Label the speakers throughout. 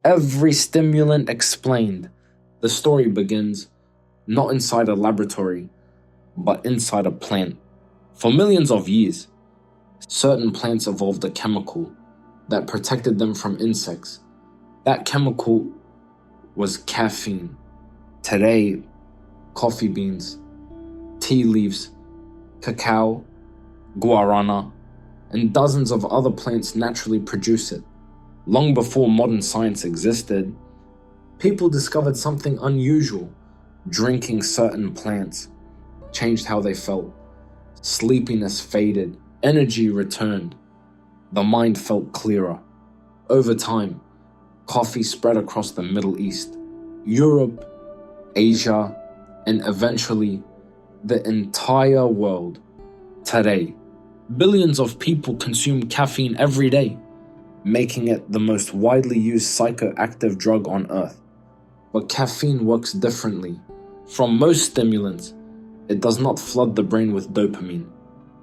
Speaker 1: Every stimulant explained. The story begins not inside a laboratory, but inside a plant. For millions of years, certain plants evolved a chemical that protected them from insects. That chemical was caffeine. Today, coffee beans, tea leaves, cacao, guarana, and dozens of other plants naturally produce it. Long before modern science existed, people discovered something unusual. Drinking certain plants changed how they felt. Sleepiness faded, energy returned. The mind felt clearer. Over time, coffee spread across the Middle East, Europe, Asia, and eventually the entire world. Today, billions of people consume caffeine every day, making it the most widely used psychoactive drug on earth. But caffeine works differently. From most stimulants, it does not flood the brain with dopamine.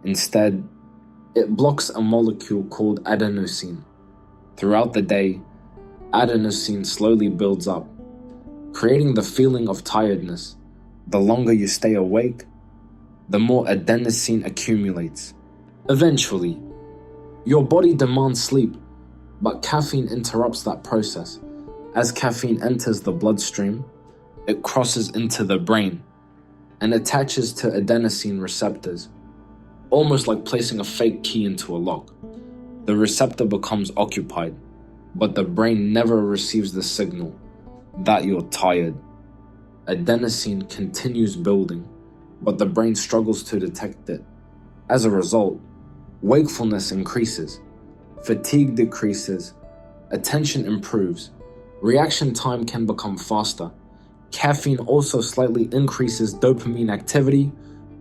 Speaker 1: Instead, it blocks a molecule called adenosine. Throughout the day, adenosine slowly builds up, creating the feeling of tiredness. The longer you stay awake, the more adenosine accumulates. Eventually, your body demands sleep, but caffeine interrupts that process. As caffeine enters the bloodstream, it crosses into the brain and attaches to adenosine receptors, almost like placing a fake key into a lock. The receptor becomes occupied, but the brain never receives the signal that you're tired. Adenosine continues building, but the brain struggles to detect it. As a result, wakefulness increases, fatigue decreases, attention improves, reaction time can become faster. Caffeine also slightly increases dopamine activity,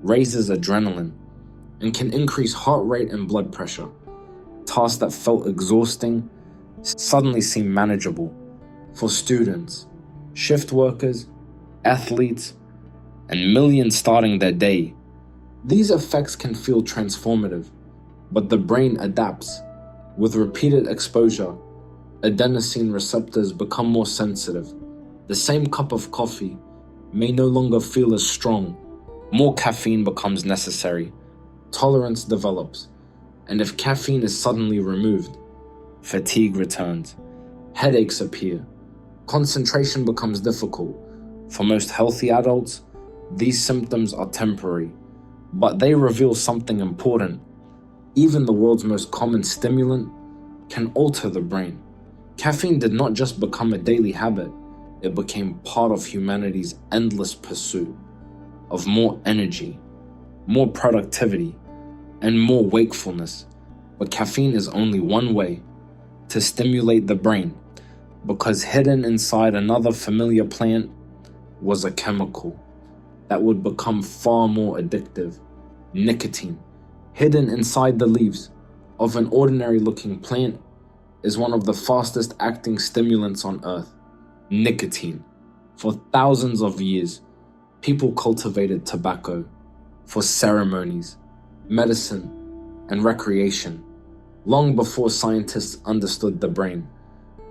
Speaker 1: raises adrenaline, and can increase heart rate and blood pressure. Tasks that felt exhausting suddenly seem manageable. For students, shift workers, athletes, and millions starting their day, these effects can feel transformative, but the brain adapts. With repeated exposure, adenosine receptors become more sensitive. The same cup of coffee may no longer feel as strong. More caffeine becomes necessary. Tolerance develops. And if caffeine is suddenly removed, fatigue returns. Headaches appear. Concentration becomes difficult. For most healthy adults, these symptoms are temporary, but they reveal something important. Even the world's most common stimulant can alter the brain. Caffeine did not just become a daily habit, it became part of humanity's endless pursuit of more energy, more productivity, and more wakefulness. But caffeine is only one way to stimulate the brain, because hidden inside another familiar plant was a chemical that would become far more addictive: nicotine. Hidden inside the leaves of an ordinary-looking plant is one of the fastest-acting stimulants on earth: nicotine. For thousands of years, people cultivated tobacco for ceremonies, medicine, and recreation. Long before scientists understood the brain,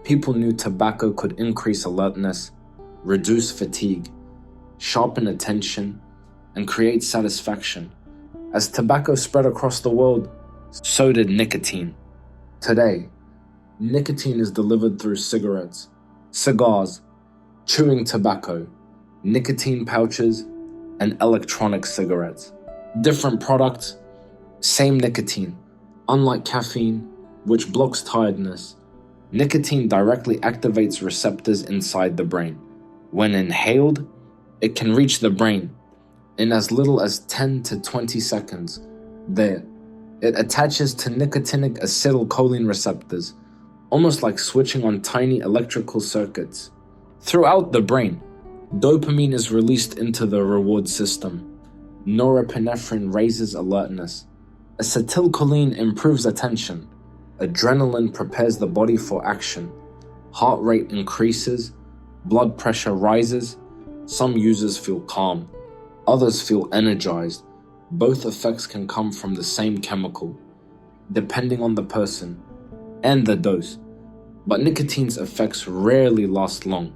Speaker 1: people knew tobacco could increase alertness, reduce fatigue, sharpen attention, and create satisfaction. As tobacco spread across the world, so did nicotine. Today, nicotine is delivered through cigarettes, cigars, chewing tobacco, nicotine pouches, and electronic cigarettes. Different products, same nicotine. Unlike caffeine, which blocks tiredness, nicotine directly activates receptors inside the brain. When inhaled, it can reach the brain in as little as 10 to 20 seconds. There, it attaches to nicotinic acetylcholine receptors, almost like switching on tiny electrical circuits. Throughout the brain, dopamine is released into the reward system. Norepinephrine raises alertness. Acetylcholine improves attention. Adrenaline prepares the body for action. Heart rate increases. Blood pressure rises. Some users feel calm. Others feel energized. Both effects can come from the same chemical, depending on the person and the dose. But nicotine's effects rarely last long.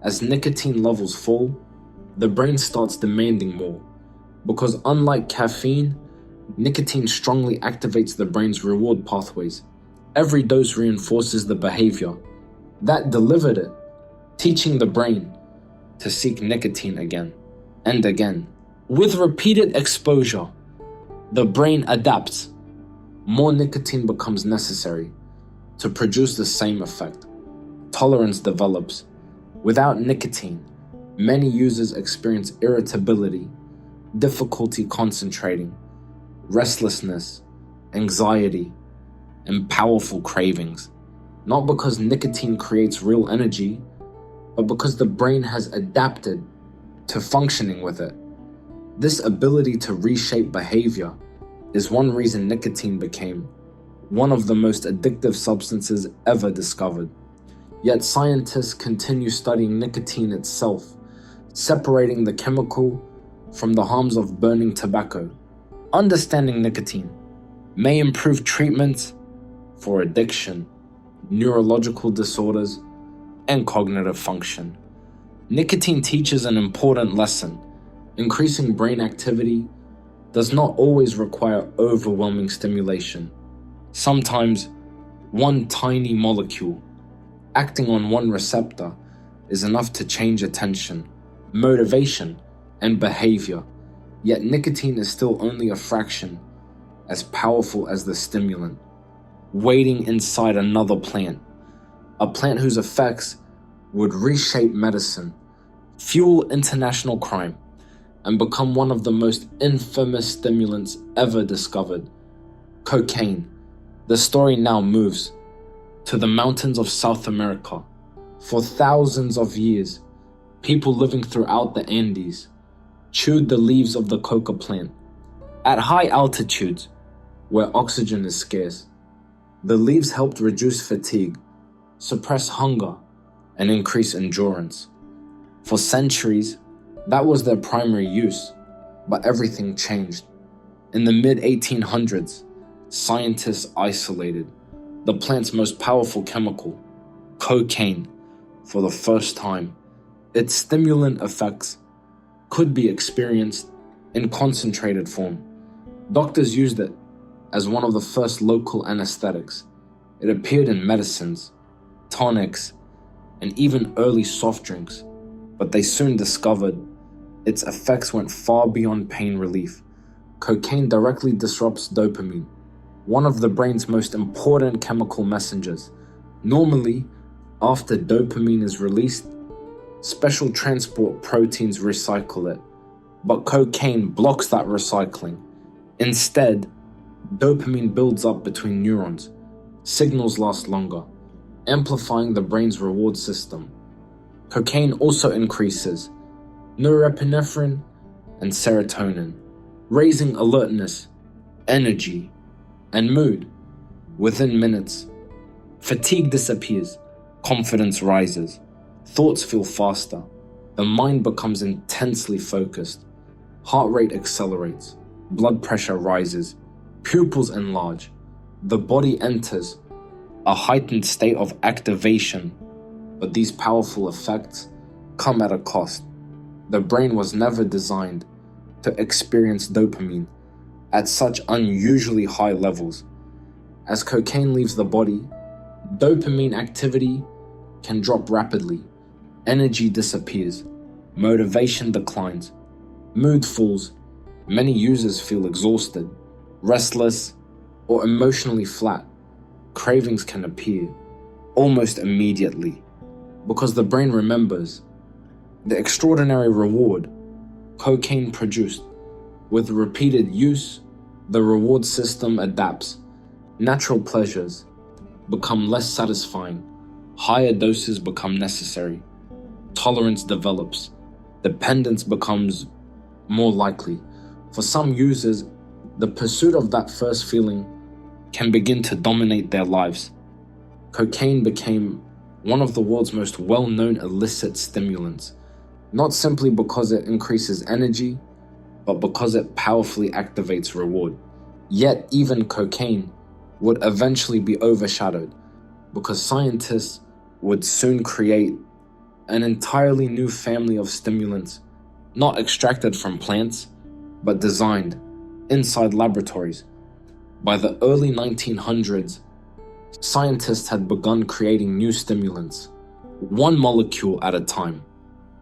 Speaker 1: As nicotine levels fall, the brain starts demanding more, because unlike caffeine, nicotine strongly activates the brain's reward pathways. Every dose reinforces the behavior that delivered it, teaching the brain to seek nicotine again and again. With repeated exposure, the brain adapts. More nicotine becomes necessary to produce the same effect. Tolerance develops. Without nicotine, many users experience irritability, difficulty concentrating, restlessness, anxiety, and powerful cravings. Not because nicotine creates real energy, but because the brain has adapted to functioning with it. This ability to reshape behavior is one reason nicotine became one of the most addictive substances ever discovered. Yet scientists continue studying nicotine itself, separating the chemical from the harms of burning tobacco. Understanding nicotine may improve treatments for addiction, neurological disorders, and cognitive function. Nicotine teaches an important lesson. Increasing brain activity does not always require overwhelming stimulation. Sometimes, one tiny molecule acting on one receptor is enough to change attention, motivation, and behavior. Yet nicotine is still only a fraction as powerful as the stimulant, waiting inside another plant, a plant whose effects would reshape medicine, fuel international crime, and become one of the most infamous stimulants ever discovered: cocaine. The story now moves to the mountains of South America. For thousands of years, people living throughout the Andes chewed the leaves of the coca plant. At high altitudes, where oxygen is scarce, the leaves helped reduce fatigue, suppress hunger, and increase endurance. For centuries, that was their primary use, but everything changed. In the mid-1800s, scientists isolated the plant's most powerful chemical, cocaine, for the first time. Its stimulant effects could be experienced in concentrated form. Doctors used it as one of the first local anesthetics. It appeared in medicines, tonics, and even early soft drinks, but they soon discovered its effects went far beyond pain relief. Cocaine directly disrupts dopamine, one of the brain's most important chemical messengers. Normally, after dopamine is released, special transport proteins recycle it, but cocaine blocks that recycling. Instead, dopamine builds up between neurons. Signals last longer, amplifying the brain's reward system. Cocaine also increases norepinephrine and serotonin, raising alertness, energy, and mood. Within minutes, fatigue disappears, confidence rises, thoughts feel faster, the mind becomes intensely focused, heart rate accelerates, blood pressure rises, pupils enlarge, the body enters a heightened state of activation. But these powerful effects come at a cost. The brain was never designed to experience dopamine at such unusually high levels. As cocaine leaves the body, dopamine activity can drop rapidly. Energy disappears, motivation declines, mood falls. Many users feel exhausted, restless, or emotionally flat. Cravings can appear almost immediately because the brain remembers the extraordinary reward cocaine produced. With repeated use, the reward system adapts. Natural pleasures become less satisfying. Higher doses become necessary. Tolerance develops. Dependence becomes more likely. For some users, the pursuit of that first feeling can begin to dominate their lives. Cocaine became one of the world's most well-known illicit stimulants, not simply because it increases energy, but because it powerfully activates reward. Yet even cocaine would eventually be overshadowed because scientists would soon create an entirely new family of stimulants, not extracted from plants, but designed inside laboratories. By the early 1900s, scientists had begun creating new stimulants, one molecule at a time.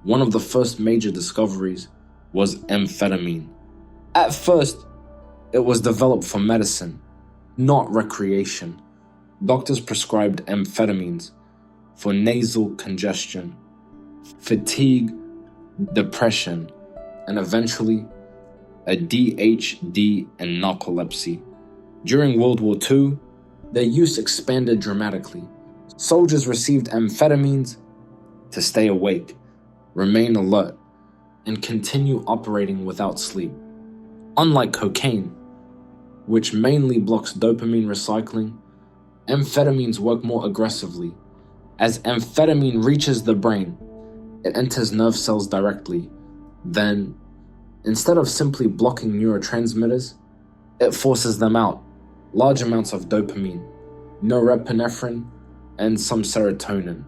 Speaker 1: One of the first major discoveries was amphetamine. At first, it was developed for medicine, not recreation. Doctors prescribed amphetamines for nasal congestion, fatigue, depression, and eventually ADHD and narcolepsy. During World War II, their use expanded dramatically. Soldiers received amphetamines to stay awake, remain alert, and continue operating without sleep. Unlike cocaine, which mainly blocks dopamine recycling, amphetamines work more aggressively. As amphetamine reaches the brain, it enters nerve cells directly. Then, instead of simply blocking neurotransmitters, it forces them out. Large amounts of dopamine, norepinephrine, and some serotonin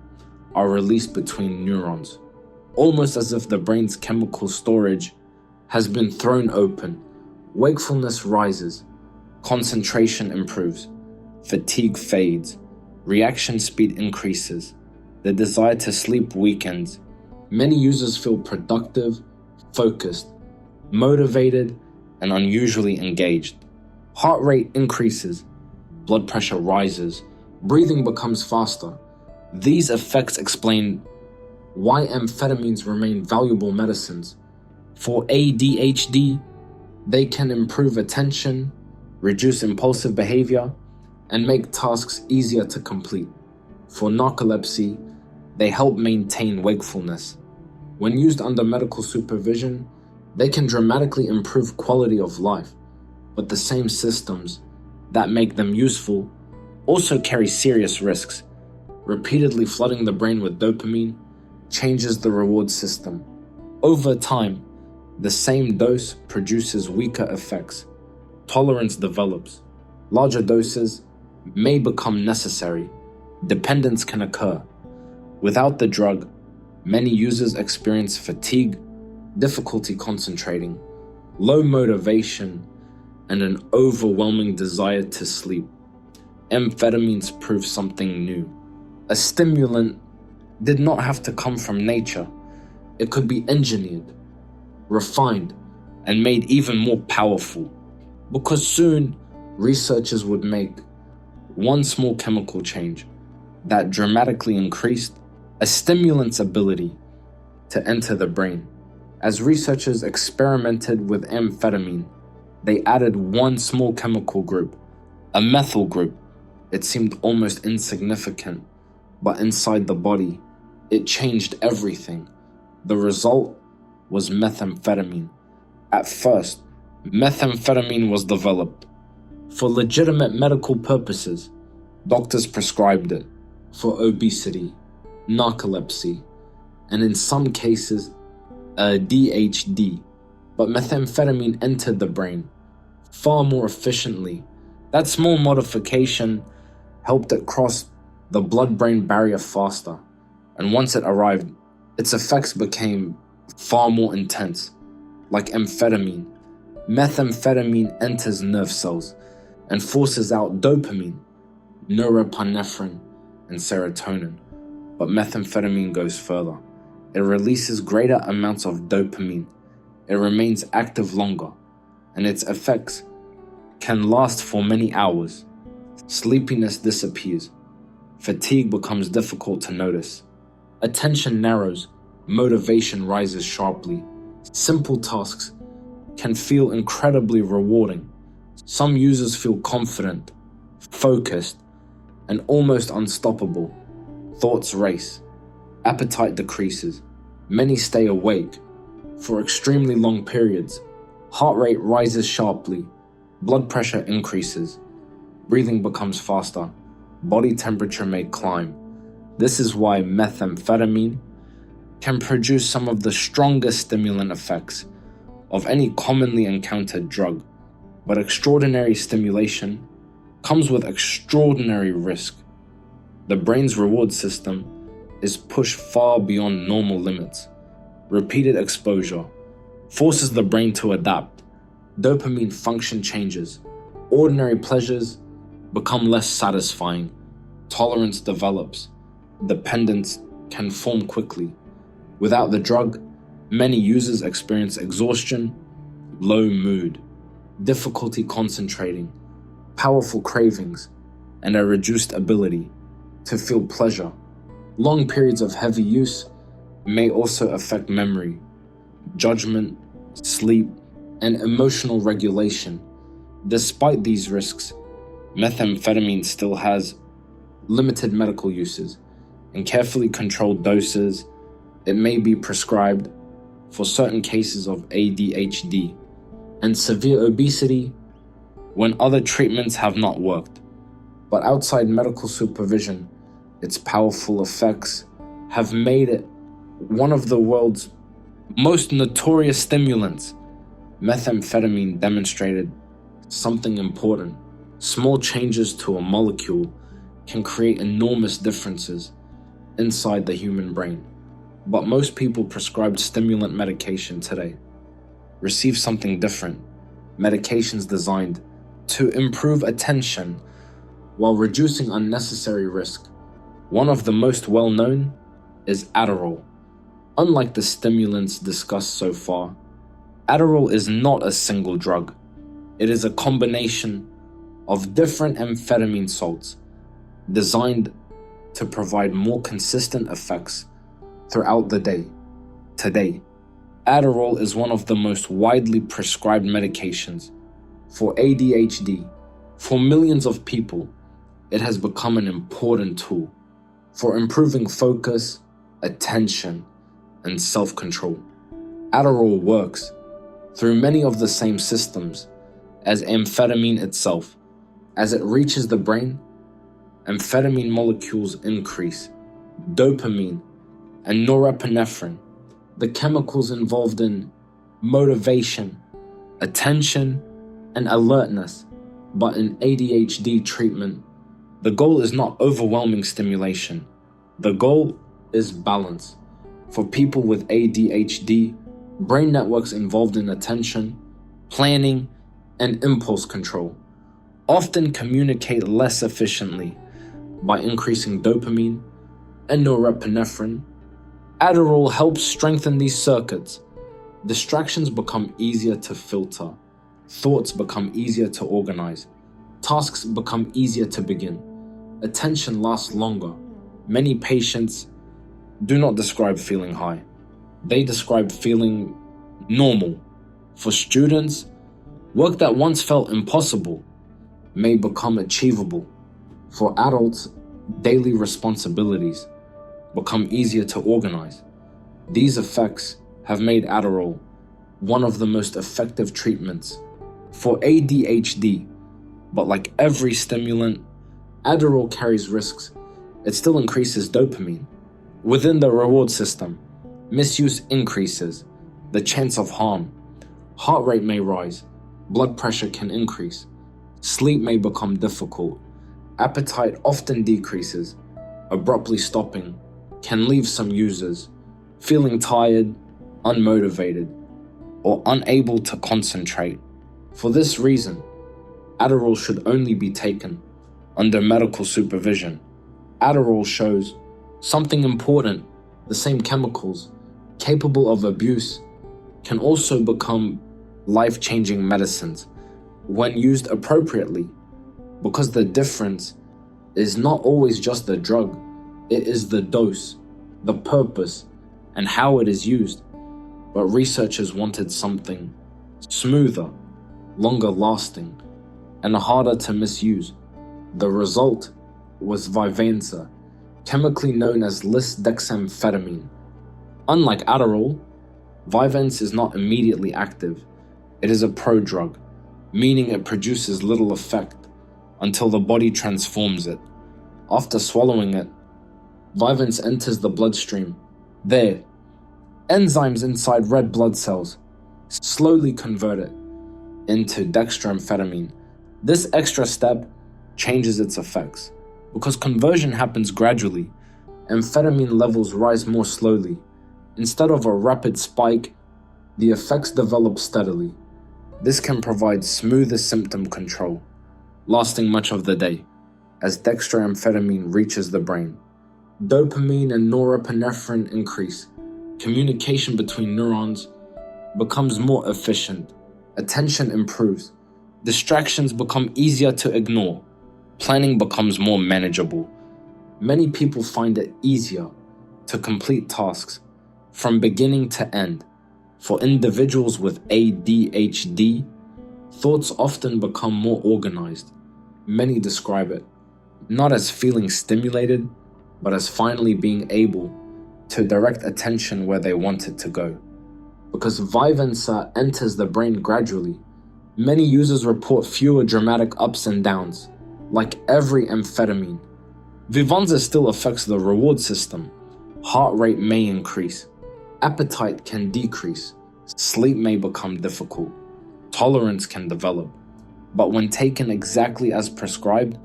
Speaker 1: are released between neurons, almost as if the brain's chemical storage has been thrown open. Wakefulness rises, concentration improves, fatigue fades, reaction speed increases, the desire to sleep weakens. Many users feel productive, focused, motivated, and unusually engaged. Heart rate increases, blood pressure rises, breathing becomes faster. These effects explain why amphetamines remain valuable medicines. For ADHD, they can improve attention, reduce impulsive behavior, and make tasks easier to complete. For narcolepsy, they help maintain wakefulness. When used under medical supervision, they can dramatically improve quality of life. But the same systems that make them useful also carry serious risks. Repeatedly flooding the brain with dopamine changes the reward system. Over time, the same dose produces weaker effects. Tolerance develops. Larger doses may become necessary. Dependence can occur. Without the drug, many users experience fatigue, difficulty concentrating, low motivation, and an overwhelming desire to sleep. Amphetamines prove something new. A stimulant did not have to come from nature. It could be engineered, refined, and made even more powerful. Because soon, researchers would make one small chemical change that dramatically increased a stimulant's ability to enter the brain. As researchers experimented with amphetamine, they added one small chemical group, a methyl group. It seemed almost insignificant, but inside the body, it changed everything. The result was methamphetamine. At first, methamphetamine was developed for legitimate medical purposes. Doctors prescribed it for obesity, narcolepsy, and in some cases, ADHD. But methamphetamine entered the brain far more efficiently. That small modification helped it cross the blood-brain barrier faster, and once it arrived, its effects became far more intense. Like amphetamine, methamphetamine enters nerve cells and forces out dopamine, norepinephrine, and serotonin. But methamphetamine goes further. It releases greater amounts of dopamine. It remains active longer, and its effects can last for many hours. Sleepiness disappears. Fatigue becomes difficult to notice. Attention narrows. Motivation rises sharply. Simple tasks can feel incredibly rewarding. Some users feel confident, focused, and almost unstoppable. Thoughts race. Appetite decreases. Many stay awake for extremely long periods. Heart rate rises sharply. Blood pressure increases. Breathing becomes faster. Body temperature may climb. This is why methamphetamine can produce some of the strongest stimulant effects of any commonly encountered drug. But extraordinary stimulation comes with extraordinary risk. The brain's reward system is pushed far beyond normal limits. Repeated exposure forces the brain to adapt. Dopamine function changes. Ordinary pleasures become less satisfying. Tolerance develops. Dependence can form quickly. Without the drug, many users experience exhaustion, low mood, difficulty concentrating, powerful cravings, and a reduced ability to feel pleasure. Long periods of heavy use may also affect memory, judgment, sleep, and emotional regulation. Despite these risks, methamphetamine still has limited medical uses. In carefully controlled doses, it may be prescribed for certain cases of ADHD and severe obesity when other treatments have not worked. But outside medical supervision, its powerful effects have made it one of the world's most notorious stimulants. Methamphetamine demonstrated something important. Small changes to a molecule can create enormous differences inside the human brain. But most people prescribed stimulant medication today receive something different. Medications designed to improve attention while reducing unnecessary risk. One of the most well-known is Adderall. Unlike the stimulants discussed so far, Adderall is not a single drug. It is a combination of different amphetamine salts designed to provide more consistent effects throughout the day. Today, Adderall is one of the most widely prescribed medications for ADHD. For millions of people, it has become an important tool for improving focus, attention, and self-control. Adderall works through many of the same systems as amphetamine itself. As it reaches the brain, amphetamine molecules increase. Dopamine and norepinephrine, the chemicals involved in motivation, attention, and alertness. But in ADHD treatment, the goal is not overwhelming stimulation. The goal is balance. For people with ADHD, brain networks involved in attention, planning, and impulse control often communicate less efficiently. By increasing dopamine and norepinephrine, Adderall helps strengthen these circuits. Distractions become easier to filter. Thoughts become easier to organize. Tasks become easier to begin. Attention lasts longer. Many patients do not describe feeling high. They describe feeling normal. For students, work that once felt impossible may become achievable. For adults, daily responsibilities become easier to organize. These effects have made Adderall one of the most effective treatments for ADHD. But like every stimulant, Adderall carries risks. It still increases dopamine. Within the reward system, misuse increases the chance of harm. Heart rate may rise. Blood pressure can increase. Sleep may become difficult. Appetite often decreases. Abruptly stopping can leave some users feeling tired, unmotivated, or unable to concentrate. For this reason, Adderall should only be taken under medical supervision. Adderall shows something important. The same chemicals capable of abuse can also become life-changing medicines when used appropriately, because the difference is not always just the drug, it is the dose, the purpose, and how it is used. But researchers wanted something smoother, longer lasting, and harder to misuse. The result was Vyvanse, chemically known as lisdexamfetamine. Unlike Adderall, Vyvanse is not immediately active. It is a prodrug, meaning it produces little effect until the body transforms it. After swallowing it, Vyvanse enters the bloodstream. There, enzymes inside red blood cells slowly convert it into dextroamphetamine. This extra step changes its effects. Because conversion happens gradually, amphetamine levels rise more slowly. Instead of a rapid spike, the effects develop steadily. This can provide smoother symptom control, lasting much of the day, as dextroamphetamine reaches the brain. Dopamine and norepinephrine increase. Communication between neurons becomes more efficient. Attention improves. Distractions become easier to ignore. Planning becomes more manageable. Many people find it easier to complete tasks from beginning to end. For individuals with ADHD, thoughts often become more organized. Many describe it not as feeling stimulated, but as finally being able to direct attention where they want it to go. Because Vyvanse enters the brain gradually, many users report fewer dramatic ups and downs. Like every amphetamine, Vyvanse still affects the reward system. Heart rate may increase. Appetite can decrease. Sleep may become difficult. Tolerance can develop. But when taken exactly as prescribed,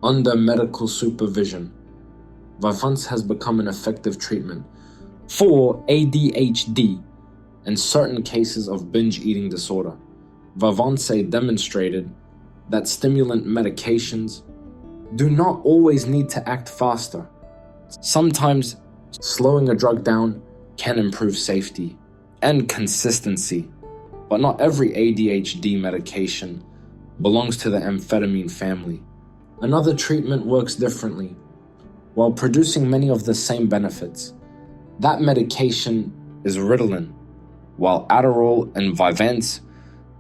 Speaker 1: under medical supervision, Vyvanse has become an effective treatment for ADHD and certain cases of binge eating disorder. Vyvanse demonstrated that stimulant medications do not always need to act faster. Sometimes slowing a drug down can improve safety and consistency, but not every ADHD medication belongs to the amphetamine family. Another treatment works differently, while producing many of the same benefits. That medication is Ritalin. While Adderall and Vyvanse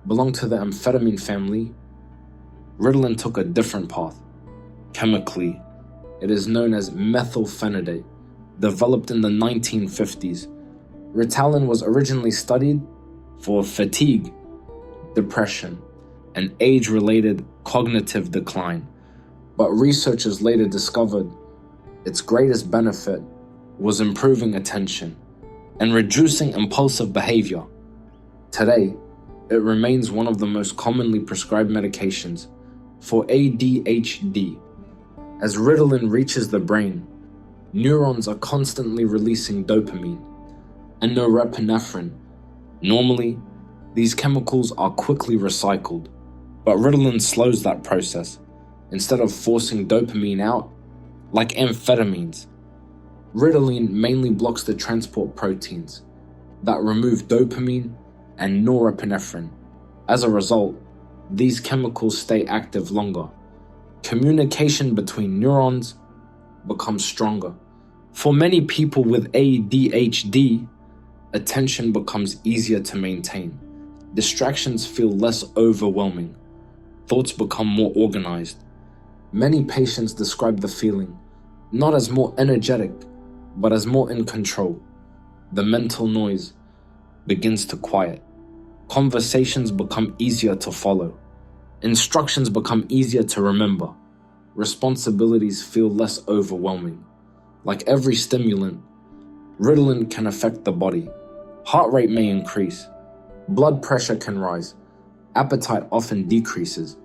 Speaker 1: belong to the amphetamine family, Ritalin took a different path. Chemically, it is known as methylphenidate, developed in the 1950s. Ritalin was originally studied for fatigue, depression, and age-related cognitive decline, but researchers later discovered its greatest benefit was improving attention and reducing impulsive behavior. Today, it remains one of the most commonly prescribed medications for ADHD. As Ritalin reaches the brain, neurons are constantly releasing dopamine and norepinephrine. Normally, these chemicals are quickly recycled, but Ritalin slows that process. Instead of forcing dopamine out, like amphetamines, Ritalin mainly blocks the transport proteins that remove dopamine and norepinephrine. As a result, these chemicals stay active longer. Communication between neurons becomes stronger. For many people with ADHD, attention becomes easier to maintain. Distractions feel less overwhelming. Thoughts become more organized. Many patients describe the feeling not as more energetic, but as more in control. The mental noise begins to quiet. Conversations become easier to follow. Instructions become easier to remember. Responsibilities feel less overwhelming. Like every stimulant, Ritalin can affect the body. Heart rate may increase. Blood pressure can rise. Appetite often decreases.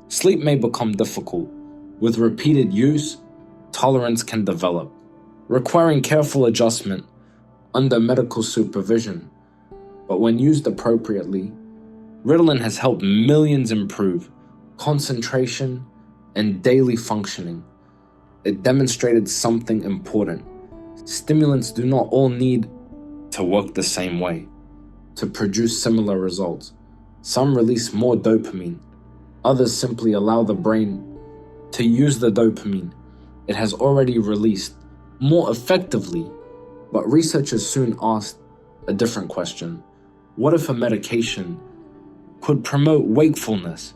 Speaker 1: Sleep may become difficult. With repeated use, tolerance can develop, requiring careful adjustment under medical supervision. But when used appropriately, Ritalin has helped millions improve concentration and daily functioning. It demonstrated something important. Stimulants do not all need to work the same way to produce similar results. Some release more dopamine. Others simply allow the brain to use the dopamine it has already released more effectively. But researchers soon asked a different question. What if a medication could promote wakefulness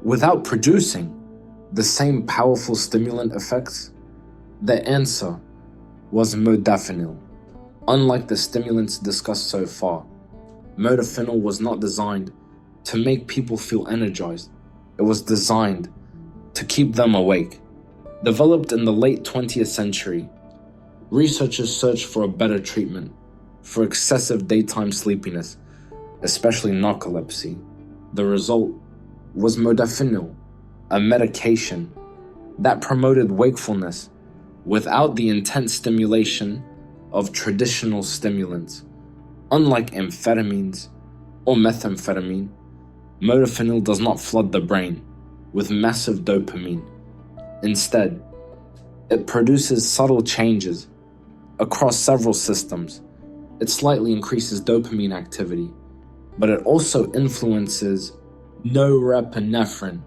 Speaker 1: without producing the same powerful stimulant effects? The answer was Modafinil. Unlike the stimulants discussed so far, Modafinil was not designed to make people feel energized. It was designed to keep them awake. Developed in the late 20th century, researchers searched for a better treatment for excessive daytime sleepiness, especially narcolepsy. The result was Modafinil, a medication that promoted wakefulness without the intense stimulation of traditional stimulants. Unlike amphetamines or methamphetamine, modafinil does not flood the brain with massive dopamine. Instead, it produces subtle changes across several systems. It slightly increases dopamine activity, but it also influences norepinephrine,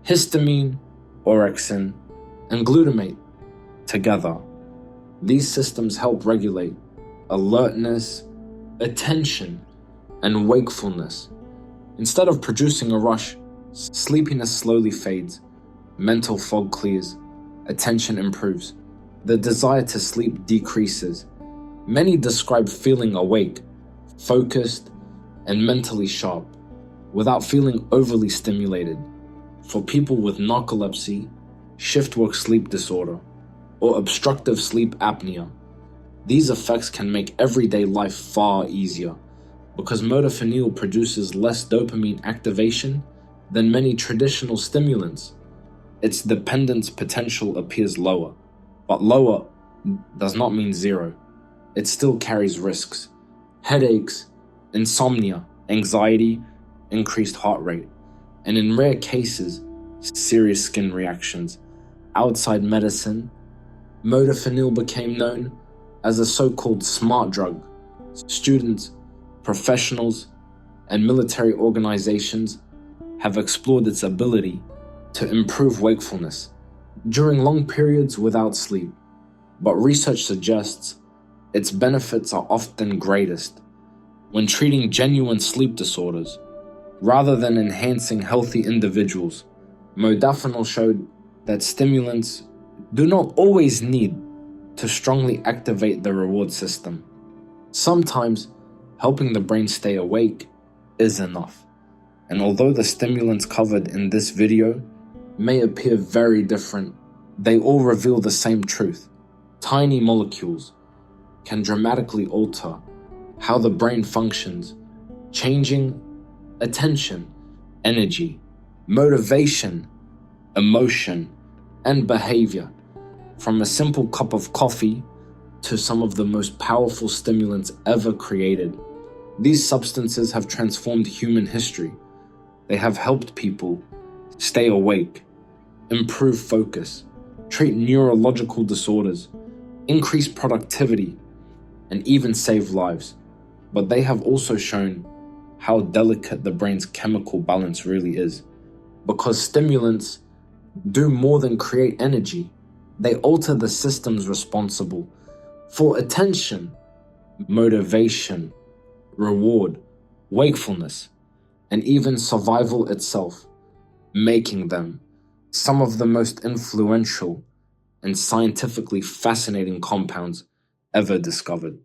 Speaker 1: histamine, orexin, and glutamate together. These systems help regulate alertness, attention, and wakefulness. Instead of producing a rush, sleepiness slowly fades, mental fog clears, attention improves, the desire to sleep decreases. Many describe feeling awake, focused, and mentally sharp, without feeling overly stimulated. For people with narcolepsy, shift work sleep disorder, or obstructive sleep apnea, these effects can make everyday life far easier, because modafinil produces less dopamine activation than many traditional stimulants. Its dependence potential appears lower, but lower does not mean zero. It still carries risks: headaches, insomnia, anxiety, increased heart rate, and in rare cases, serious skin reactions. Outside medicine, modafinil became known as a so-called smart drug. Students, professionals, and military organizations have explored its ability to improve wakefulness during long periods without sleep, but research suggests its benefits are often greatest when treating genuine sleep disorders rather than enhancing healthy individuals. Modafinil showed that stimulants do not always need to strongly activate the reward system. Sometimes helping the brain stay awake is enough. And although the stimulants covered in this video may appear very different, they all reveal the same truth. Tiny molecules can dramatically alter how the brain functions, changing attention, energy, motivation, emotion, and behavior. From a simple cup of coffee to some of the most powerful stimulants ever created, these substances have transformed human history. They have helped people stay awake, improve focus, treat neurological disorders, increase productivity, and even save lives. But they have also shown how delicate the brain's chemical balance really is. Because stimulants do more than create energy. They alter the systems responsible for attention, motivation, reward, wakefulness, and even survival itself, making them some of the most influential and scientifically fascinating compounds ever discovered.